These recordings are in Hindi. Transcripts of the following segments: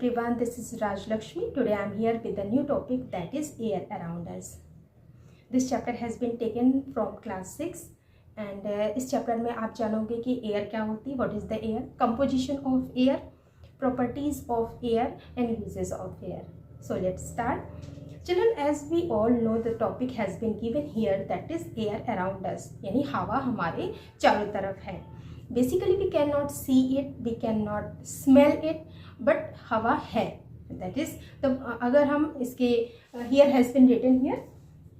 everyone, this is Raj Lakshmi. Today I am here with a new topic, that is air around us. This chapter has been taken from class 6 and इस चैप्टर में आप जानोगे कि एयर क्या होती है, what is the air, composition of air, properties of air and uses of air. So let's start. Children, as we all know, the topic has been given here, that is air around us. यानी हवा हमारे चारों तरफ है. Basically we cannot see it, we cannot smell it, but हवा है. That is अगर हम इसके here has been written here,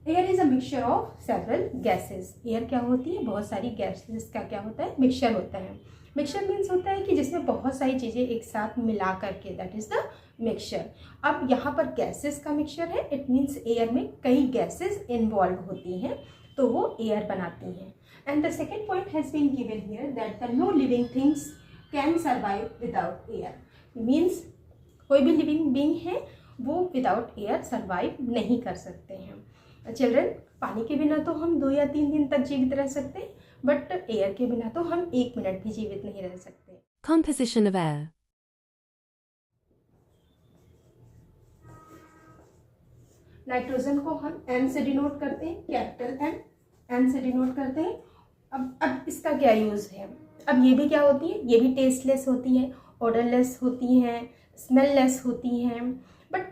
air is a mixture of several gases. air क्या होती है, बहुत सारी gases का क्या होता है, मिक्सचर होता है. मिक्सचर मीन्स होता है कि जिसमें बहुत सारी चीज़ें एक साथ मिला करके, दैट इज़ द मिक्सचर. अब यहाँ पर गैसेस का मिक्सचर है, इट मीन्स एयर में कई गैसेस इन्वॉल्व होती हैं तो वो एयर बनाती हैं. And the second point has been given here that the no living things can survive without air. Means कोई भी लिविंग बीइंग है वो विदाउट एयर सर्वाइव नहीं कर सकते हैं. चिल्ड्रन, पानी के बिना तो हम 2 या 3 दिन तक जीवित रह सकते हैं, बट एयर के बिना तो हम 1 मिनट भी जीवित नहीं रह सकते. Composition of air. नाइट्रोजन को हम एन से डिनोट करते हैं, कैपिटल एन से डिनोट करते हैं. अब इसका क्या यूज़ है. अब ये भी क्या होती है, ये भी टेस्टलेस होती है, ऑडरलेस होती हैं, स्मेललेस होती हैं. बट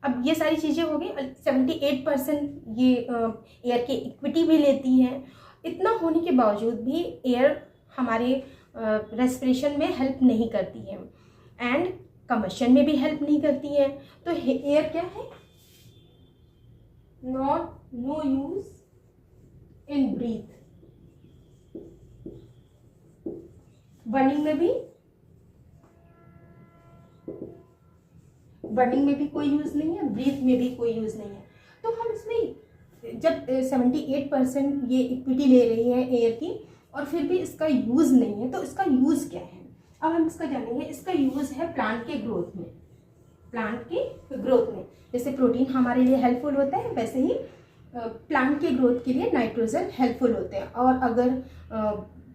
अब ये सारी चीज़ें हो गई. 78% ये एयर की इक्विटी भी लेती हैं. इतना होने के बावजूद भी एयर हमारे रेस्पिरेशन में हेल्प नहीं करती है एंड कंबशन में भी हेल्प नहीं करती है. तो एयर क्या है, no use in breath. Burning में भी कोई यूज़ नहीं है, ब्रीथ में भी कोई यूज़ नहीं है. तो हम इसमें जब 78% ये इक्विटी ले रही है एयर की और फिर भी इसका यूज़ नहीं है, तो इसका यूज़ क्या है. अब हम इसका जानेंगे. इसका यूज़ है प्लांट के ग्रोथ में. जैसे प्रोटीन हमारे लिए हेल्पफुल होता है, वैसे ही प्लांट के ग्रोथ के लिए नाइट्रोजन हेल्पफुल होते हैं. और अगर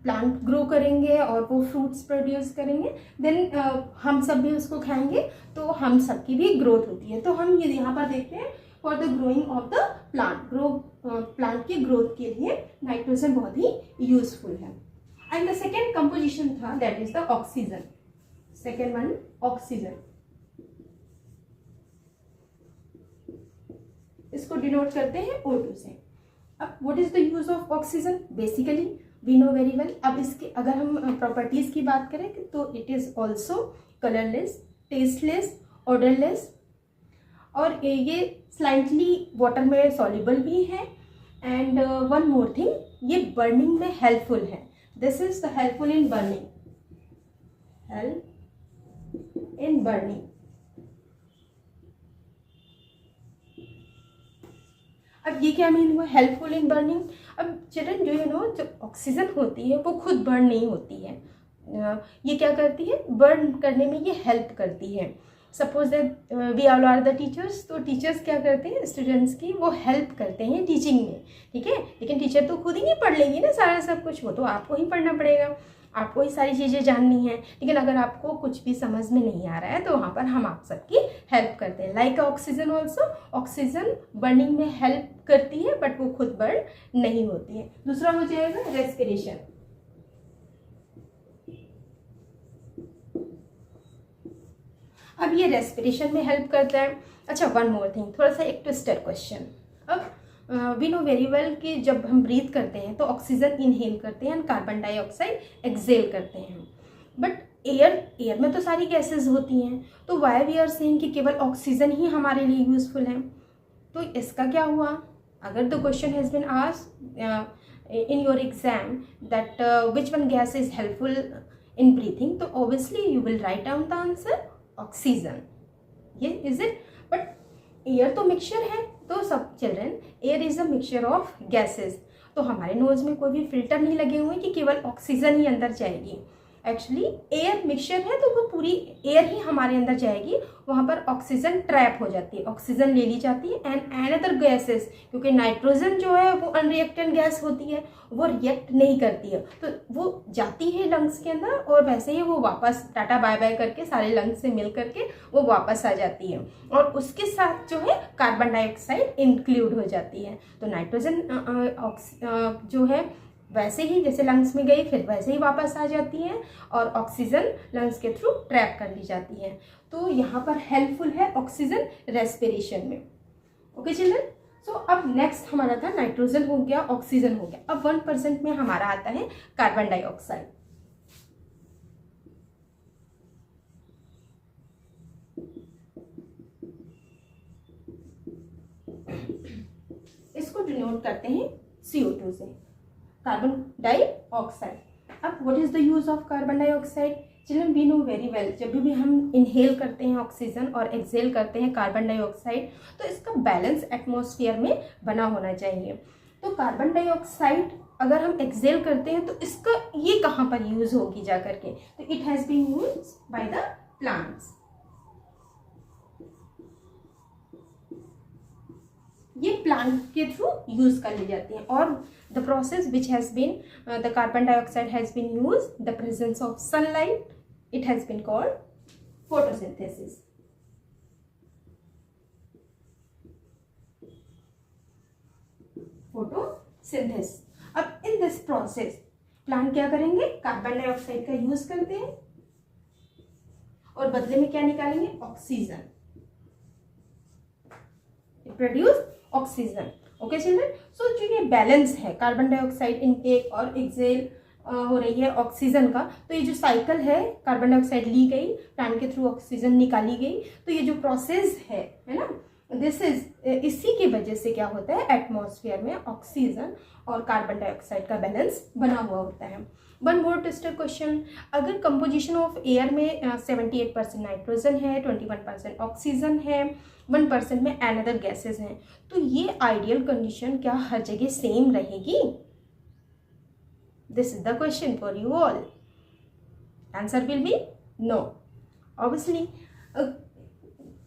प्लांट ग्रो करेंगे और वो फ्रूट्स प्रोड्यूस करेंगे, देन हम सब भी उसको खाएंगे तो हम सब की भी ग्रोथ होती है. तो हम ये यहाँ पर देखते हैं, for the growing of the plant के ग्रोथ के लिए नाइट्रोजन बहुत ही यूजफुल है. एंड द सेकेंड कंपोजिशन था, that is the oxygen. Second one, oxygen. इसको डिनोट करते हैं O2 से. अब what is the use of oxygen. Basically we know very well. अब इसके अगर हम प्रॉपर्टीज की बात करें तो it is also colourless, tasteless, odourless, और ये स्लाइटली वाटर में सॉल्युबल भी है. एंड वन मोर थिंग, ये बर्निंग में हेल्पफुल है. This is the helpful in burning. अब ये क्या मीन हुआ, हेल्पफुल इन बर्निंग. अब चिल्ड्रन, जो जो ऑक्सीजन होती है वो खुद बर्न नहीं होती है. ये क्या करती है, बर्न करने में ये हेल्प करती है. Suppose that we all are the teachers. तो टीचर्स क्या करते हैं, स्टूडेंट्स की वो हेल्प करते हैं टीचिंग में, ठीक है. लेकिन टीचर तो खुद ही नहीं पढ़ लेंगी ना सारा सब कुछ, वो तो आपको ही पढ़ना पड़ेगा, आपको ही सारी चीज़ें जाननी है. लेकिन अगर आपको कुछ भी समझ में नहीं आ रहा है तो वहाँ पर हम आप सबकी हेल्प करते हैं. Like oxygen also, oxygen burning में हेल्प करती है बट वो खुद बर्न नहीं होती है. दूसरा हो जाएगा रेस्पिरेशन. अब ये रेस्पिरेशन में हेल्प करता है. अच्छा, वन मोर थिंग, थोड़ा सा एक ट्विस्टर क्वेश्चन. अब वी नो वेरी वेल कि जब हम ब्रीथ करते हैं तो ऑक्सीजन इनहेल करते हैं, कार्बन डाइऑक्साइड एक्सहेल करते हैं. बट एयर में तो सारी गैसेस होती हैं, तो वाई वी आर सेइंग कि केवल ऑक्सीजन ही हमारे लिए यूजफुल है. तो इसका क्या हुआ. अगर the question has been asked in your exam that which one gas is helpful in breathing, तो obviously you will write down the answer oxygen. ये इज इट. बट एयर तो मिक्सचर है. तो सब children, air is a mixture of gases. तो हमारे नोज में कोई भी फिल्टर नहीं लगे हुए कि केवल ऑक्सीजन ही अंदर जाएगी. एक्चुअली एयर मिक्सचर है तो वो पूरी एयर ही हमारे अंदर जाएगी, वहाँ पर ऑक्सीजन ट्रैप हो जाती है, ऑक्सीजन ले ली जाती है एंड अनदर गैसेस, क्योंकि नाइट्रोजन जो है वो अनरिएक्टेंट गैस होती है, वो रिएक्ट नहीं करती है, तो वो जाती है लंग्स के अंदर और वैसे ही वो वापस टाटा बाय बाय करके सारे लंग्स से मिल करके वो वापस आ जाती है और उसके साथ जो है कार्बन डाइऑक्साइड इंक्लूड हो जाती है। तो नाइट्रोजन जो है वैसे ही जैसे लंग्स में गई फिर वैसे ही वापस आ जाती है और ऑक्सीजन लंग्स के थ्रू ट्रैप कर ली जाती है। तो यहाँ पर हेल्पफुल है ऑक्सीजन रेस्पिरेशन में। ओके चिल्ड्रन, सो अब नेक्स्ट हमारा था नाइट्रोजन हो गया, ऑक्सीजन हो गया। अब 1% में हमारा आता है कार्बन डाइऑक्साइड। इसको डिनोट करते हैं CO2 से, कार्बन डाइऑक्साइड। अब what is the use of carbon dioxide? Children we know very well, जब भी हम इनहेल करते हैं ऑक्सीजन और एक्सहेल करते हैं कार्बन डाइऑक्साइड तो इसका बैलेंस एटमॉस्फेयर में बना होना चाहिए। तो कार्बन डाइऑक्साइड अगर हम एक्सहेल करते हैं तो इसका ये कहाँ पर यूज होगी जा करके? तो it has been used by the plants. ये प्लांट के थ्रू यूज कर ली जाती है और the process which has been the carbon dioxide has been use the presence of sunlight, it has been called photosynthesis. Photosynthesis. अब इन दिस प्रोसेस प्लांट क्या करेंगे? कार्बन डाइऑक्साइड का यूज करते हैं और बदले में क्या निकालेंगे? Oxygen. Produce oxygen. Okay children, so जो ये बैलेंस है कार्बन डाइऑक्साइड इनटेक और एक्सहेल हो रही है ऑक्सीजन का, तो ये जो साइकिल है कार्बन डाइऑक्साइड ली गई, प्लांट के थ्रू ऑक्सीजन निकाली गई, तो ये जो प्रोसेस है ना, दिस इज इसी की वजह से क्या होता है एटमॉस्फेयर में ऑक्सीजन और कार्बन डाइऑक्साइड का बैलेंस बना हुआ होता है। वन मोर टेस्टर क्वेश्चन, अगर कंपोजिशन ऑफ एयर में 78% नाइट्रोजन है, 21% ऑक्सीजन है, 1% में अनदर गैसेस हैं, तो ये आइडियल कंडीशन क्या हर जगह सेम रहेगी? This is the question for you all. Answer will be no. Obviously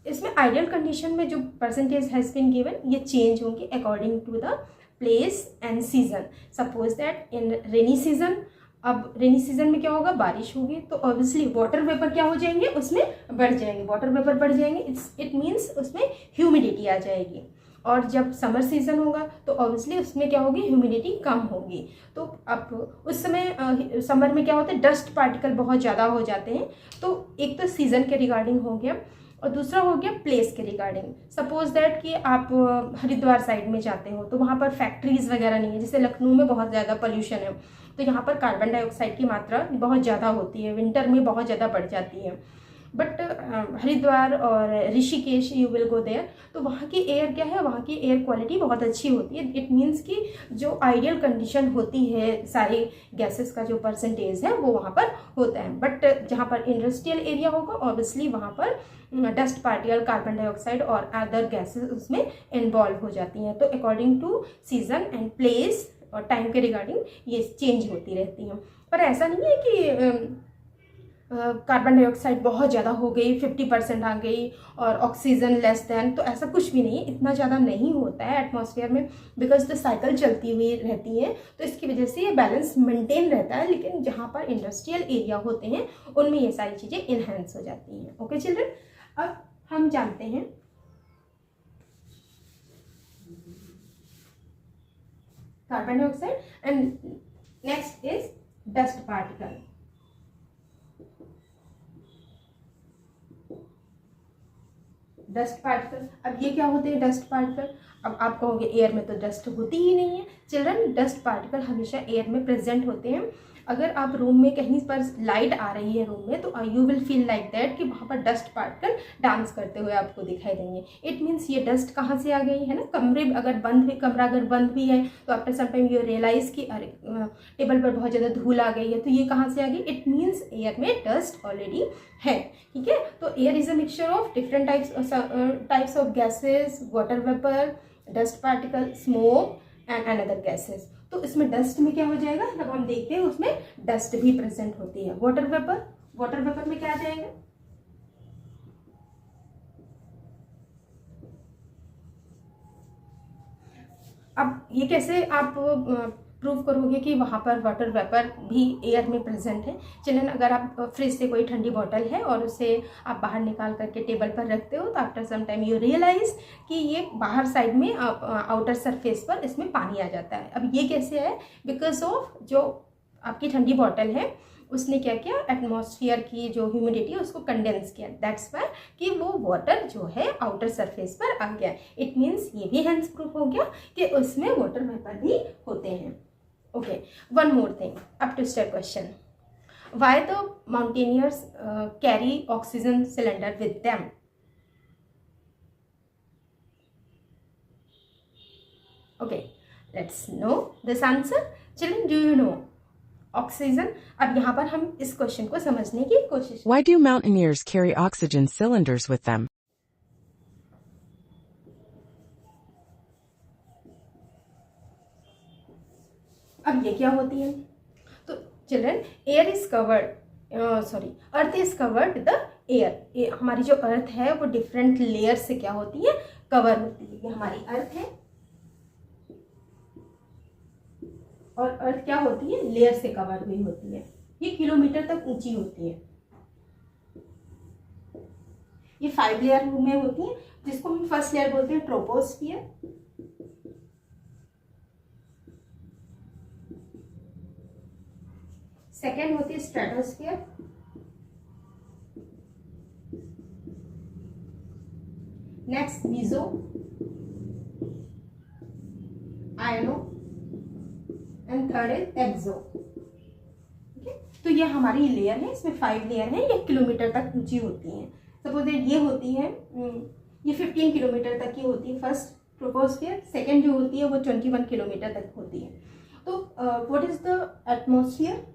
इसमें आइडियल कंडीशन में जो परसेंटेज हैज बीन गिवन ये चेंज होंगे according to the place and season. Suppose that in rainy season, अब रेनी सीजन में क्या होगा? बारिश होगी, तो ऑब्वियसली वाटर वेपर क्या हो जाएंगे? उसमें बढ़ जाएंगे, वाटर वेपर बढ़ जाएंगे, इट मीन्स उसमें ह्यूमिडिटी आ जाएगी। और जब समर सीजन होगा तो ऑब्वियसली उसमें क्या होगी? ह्यूमिडिटी कम होगी। तो अब उस समय समर में क्या होता है? डस्ट पार्टिकल बहुत ज़्यादा हो जाते हैं। तो एक तो सीजन के रिगार्डिंग हो गया और दूसरा हो गया प्लेस के रिगार्डिंग। सपोज दैट कि आप हरिद्वार साइड में जाते हो तो वहाँ पर फैक्ट्रीज वगैरह नहीं है, जैसे लखनऊ में बहुत ज़्यादा पोल्यूशन है, तो यहाँ पर कार्बन डाइऑक्साइड की मात्रा बहुत ज़्यादा होती है, विंटर में बहुत ज़्यादा बढ़ जाती है। बट हरिद्वार और Rishikesh you will go there, तो वहाँ की एयर क्या है? वहाँ की एयर क्वालिटी बहुत अच्छी होती है। इट मीन्स कि जो आइडियल कंडीशन होती है सारे गैसेस का जो परसेंटेज है वो वहाँ पर होता है। बट जहाँ पर इंडस्ट्रियल एरिया होगा ऑब्वियसली वहाँ पर डस्ट पार्टिकल, कार्बन डाइऑक्साइड और अदर गैसेस उसमें इन्वॉल्व हो जाती हैं। तो according to season and place और टाइम के रिगार्डिंग ये चेंज होती रहती हैं। पर ऐसा नहीं है कि कार्बन डाइऑक्साइड बहुत ज़्यादा हो गई, 50% आ गई और ऑक्सीजन लेस देन, तो ऐसा कुछ भी नहीं है, इतना ज़्यादा नहीं होता है एटमॉस्फेयर में, बिकॉज द साइकिल चलती हुई रहती है, तो इसकी वजह से ये बैलेंस मेंटेन रहता है। लेकिन जहाँ पर इंडस्ट्रियल एरिया होते हैं उनमें ये सारी चीज़ें इन्हेंस हो जाती हैं। ओके चिल्ड्रन, अब हम जानते हैं carbon dioxide and next is dust particle. Dust particle, अब ये क्या होते हैं डस्ट पार्टिकल? अब आप कहोगे एयर में तो डस्ट होती ही नहीं है। चिल्ड्रन, डस्ट पार्टिकल हमेशा एयर में प्रेजेंट होते हैं। अगर आप रूम में कहीं पर लाइट आ रही है रूम में, तो you will feel like that कि वहाँ पर डस्ट पार्टिकल डांस करते हुए आपको दिखाई देंगे। इट मीन्स ये डस्ट कहाँ से आ गई है ना, कमरा अगर बंद भी है तो after some time you realise कि अरे टेबल पर बहुत ज़्यादा धूल आ गई है, तो ये कहाँ से आ गई? इट मीन्स एयर में डस्ट ऑलरेडी है। ठीक है, तो air is a mixture of different types of gases, water vapour, dust particle, smoke and another gases. तो इसमें डस्ट में क्या हो जाएगा, जब हम देखते हैं उसमें डस्ट भी प्रेजेंट होती है। वाटर वेपर में क्या आ जाएगा, अब ये कैसे आप प्रूव करोगे कि वहाँ पर वाटर वेपर भी एयर में प्रेजेंट है। चिल्ड्रन, अगर आप फ्रिज से कोई ठंडी बॉटल है और उसे आप बाहर निकाल करके टेबल पर रखते हो, तो after some time you realise कि ये बाहर साइड में आउटर सरफेस पर इसमें पानी आ जाता है। अब ये कैसे है, बिकॉज ऑफ जो आपकी ठंडी बॉटल है उसने क्या किया, एटमॉस्फेयर की जो ह्यूमिडिटी है उसको कंडेंस किया, दैट्स वाई कि वो वाटर जो है आउटर सरफेस पर आ गया। इट मीन्स ये भी हेंस प्रूफ हो गया कि उसमें वाटर वेपर भी होते हैं। Okay, one more thing, up to step question, why the mountaineers carry oxygen cylinder with them? Okay, let's know this answer. Children, do you know oxygen? अब यहाँ पर हम इस क्वेश्चन को समझने की कोशिश। Why do mountaineers carry oxygen cylinders with them? अब ये क्या होती है? तो children, air is covered, earth is covered with the air. हमारी जो अर्थ है वो डिफरेंट लेयर से क्या होती है, कवर होती है। ये हमारी अर्थ है और अर्थ क्या होती है, लेयर से कवर हुई होती है। ये किलोमीटर तक ऊंची होती है। ये 5 लेयर में होती है, जिसको हम फर्स्ट लेयर बोलते हैं ट्रोपोस्फियर, सेकेंड होती है stratosphere, next meso, iono and third is exo. ठीक है, तो ये हमारी लेयर है, इसमें 5 लेयर है, ये किलोमीटर तक ऊंची होती हैं। सपोज ये होती है, ये 15 किलोमीटर तक की होती है फर्स्ट ट्रोपोस्फियर, सेकेंड जो होती है वो 21 किलोमीटर तक होती है। तो what is the atmosphere?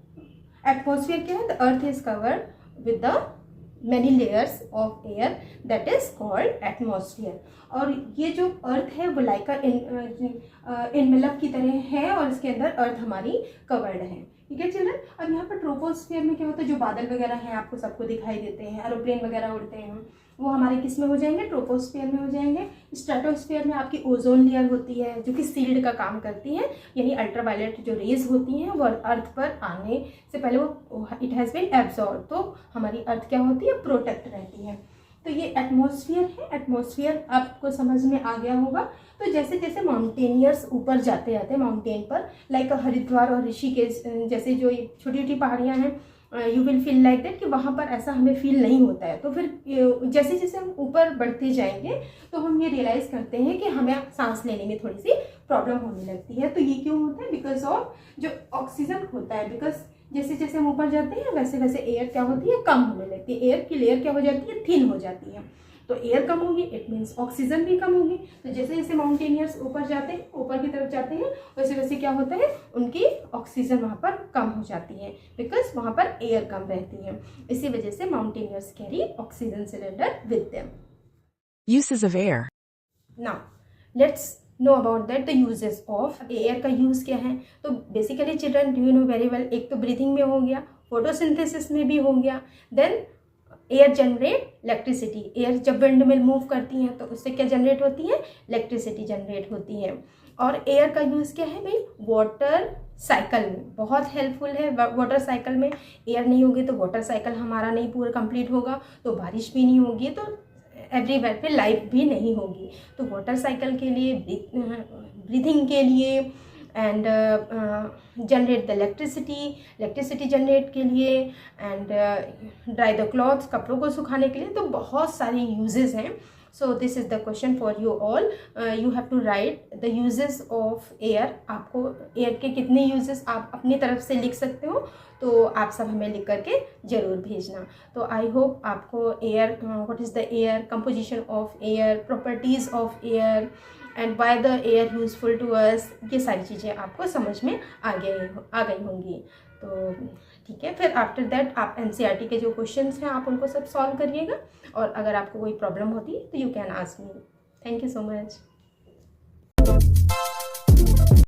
Atmosphere क्या है, the earth is covered with the many layers of air, that is called atmosphere. और ये जो अर्थ है वो लाइक इनवेलप की तरह है और इसके अंदर अर्थ हमारी कवर्ड है। ठीक है चिल्ड्रन, अब यहाँ पर ट्रोपोस्फेयर में क्या होता है, जो बादल वगैरह हैं आपको सबको दिखाई देते हैं, एरोप्लेन वगैरह उड़ते हैं, वो हमारे किस में हो जाएंगे, ट्रोपोस्फेयर में हो जाएंगे। स्ट्रेटोस्फेयर में आपकी ओजोन लेयर होती है जो कि शील्ड का काम करती है, यानी अल्ट्रावायलेट जो रेज होती हैं वो अर्थ पर आने से पहले वो इट हैज़ बीन एब्जॉर्ब, तो हमारी अर्थ क्या होती है, प्रोटेक्ट रहती है। तो ये एटमॉस्फेयर है। एटमॉस्फेयर आपको समझ में आ गया होगा। तो जैसे जैसे माउंटेनियर्स ऊपर जाते जाते माउंटेन पर, लाइक हरिद्वार और ऋषिकेश जैसे जो छोटी छोटी पहाड़ियाँ हैं, you will feel like that कि वहाँ पर ऐसा हमें फील नहीं होता है। तो फिर जैसे जैसे हम ऊपर बढ़ते जाएंगे तो हम ये रियलाइज़ करते हैं कि हमें सांस लेने में थोड़ी सी प्रॉब्लम होने लगती है। तो ये क्यों होता है, बिकॉज ऑफ जो ऑक्सीजन होता है, बिकॉज जैसे जैसे हम ऊपर जाते हैं वैसे वैसे एयर क्या होती है, कम होने लगती है। एयर की लेयर क्या हो जाती है, थिन हो जाती है। तो एयर कम होगी, इट मीन्स ऑक्सीजन भी कम होगी। तो जैसे जैसे माउंटेनियर्स ऊपर जाते हैं, ऊपर की तरफ जाते हैं, वैसे वैसे क्या होता है, उनकी ऑक्सीजन वहाँ पर कम हो जाती है, बिकॉज वहाँ पर एयर कम रहती है। इसी वजह से mountaineers carry oxygen cylinder with them. Uses of air. Now let's know about that the uses of air. का यूज़ क्या है? तो basically children, do you no very well, एक तो ब्रीथिंग में हो गया, फोटोसिंथेसिस में भी हो गया, then air generate electricity. Air जब विंड मिल मूव करती हैं तो उससे क्या जनरेट होती है, इलेक्ट्रिसिटी जनरेट होती है। और एयर का यूज़ क्या है भाई, वाटर साइकिल में बहुत हेल्पफुल है। वाटर साइकिल में एयर नहीं होगी तो वाटर साइकिल हमारा नहीं पूरा कंप्लीट होगा, तो बारिश भी नहीं होगी, तो एवरीवेयर पे लाइफ भी नहीं होगी। तो वाटर साइकिल के लिए, ब्रीथिंग के लिए, and generate the electricity generate के लिए, एंड ड्राई द क्लॉथ्स, कपड़ों को सुखाने के लिए। तो बहुत सारे यूजेस हैं। So this is the question for you all. You have to write the uses of air. आपको एयर के कितने यूजेस आप अपनी तरफ से लिख सकते हो, तो आप सब हमें लिख करके ज़रूर भेजना। तो आई होप आपको air, what is the air, composition of air, properties of air and why the air useful to us, ये सारी चीज़ें आपको समझ में आ गई होंगी। तो ठीक है, फिर आफ्टर दैट आप NCERT के जो क्वेश्चंस हैं आप उनको सब सॉल्व करिएगा, और अगर आपको कोई प्रॉब्लम होती है तो you can ask me. Thank you so much.